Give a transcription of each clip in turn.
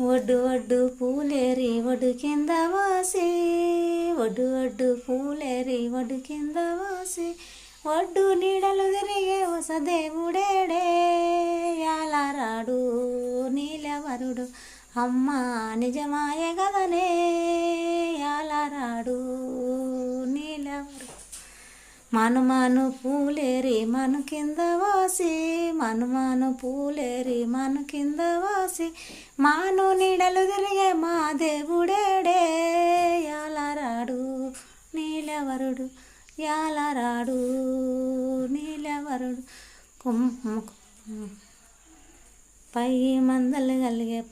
ఒడ్డు ఒడ్డు పూలేరి ఒడ్డు కింద వాసి, ఒడ్డు ఒడ్డు పూలేరి ఒడ్డు కింద వాసి, ఒడ్డు నీడలు తిరిగే వసదేవుడేడే, యాలరాడు నీలవరుడు అమ్మ నిజమాయే గదనే, యాలరాడు నీలవరుడు. మనుమాను పూలేరి మను కింద వాసి, మనుమాను పూలేరి మను కింద వాసి, మాను నీడలు తిరిగే మా దేవుడేడే, యాలరాడు నీలవరుడు, యాలరాడు నీలవరుడు. పై మందలు కలిగే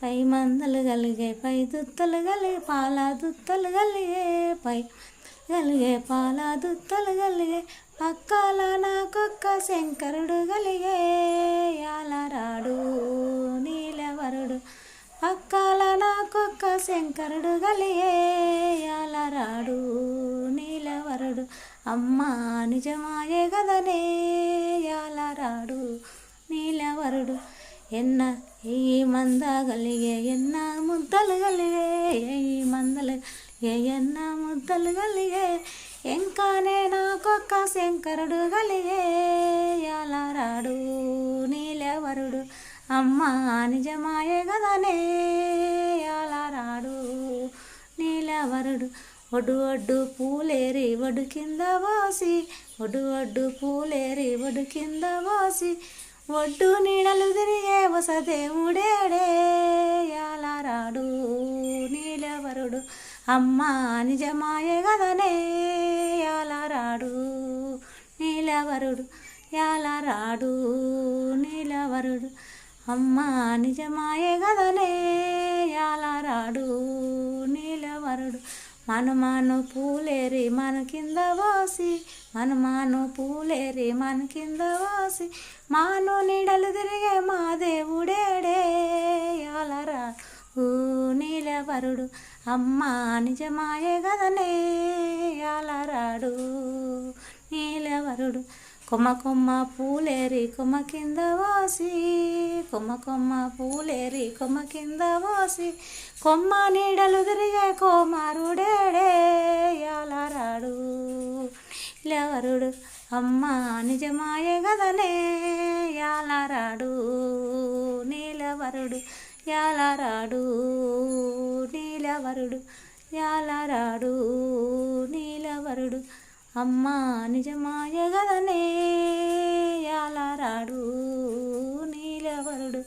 పై మందలు కలిగే పై దుత్తలు కలిగే పాల దుత్తలు కలిగే పై కలిగే పాల దుత్తలు కలిగే పక్కల నాకొక్క శంకరుడు కలిగే, యాలరాడు నీలవరుడు పక్కల నాకొక్క శంకరుడు కలిగే, యాలరాడు నీలవరుడు అమ్మ నిజమాయే గదనే, యాలరాడు నీలవరుడు. ఎన్న ఈ మంద కలిగే ఎన్న ముద్దలు కలిగే, ఈ మందలు ఎన్న ముద్దలు కలిగే, ఇంకానే నాకొక్క శంకరుడు కలిగే, యాలరాడు నీలవరుడు అమ్మ నిజమాయే గదనే, యాలరాడు నీలవరుడు. ఒడ్డు ఒడ్డు పూలేరి ఒడ్డు కింద వాసి, ఒడ్డు ఒడ్డు పూలేరి ఒడ్డు కింద వాసి, ఒడ్డు నీడలు తిరిగే వసదేవుడేడే, యాలరాడు నీలవరుడు అమ్మ నిజమాయే గదనే, యాలరాడు నీలవరుడు, యాలరాడు నీలవరుడు అమ్మ నిజమాయే గదనే, యాలరాడు నీలవరుడు. మనుమాను పూలేరి మన కింద వాసి, మనుమాను పూలేరి మన కింద వాసి, మాను నీడలు తిరిగే మా దేవుడేడే, యాలరాడు నీలవరుడు అమ్మ నిజమాయే గదనే, యాలరాడు నీలవరుడు. కొమ్మ కొమ్మ పూలేరి కొమ్మ కింద వాసి, కొమ్మ కొమ్మ పూలేరి కొమ్మ కింద వాసి, కొమ్మ నీడలు తిరిగే కోమారుడేడే, యాలరాడు నీలవరుడు అమ్మ నిజమాయే గదనే, యాలరాడు నీలవరుడు, యాలరాడు నీలవరుడు, యాలరాడు నీలవరుడు అమ్మ నిజమాయే గదనే, యాలరాడు నీలవరుడు.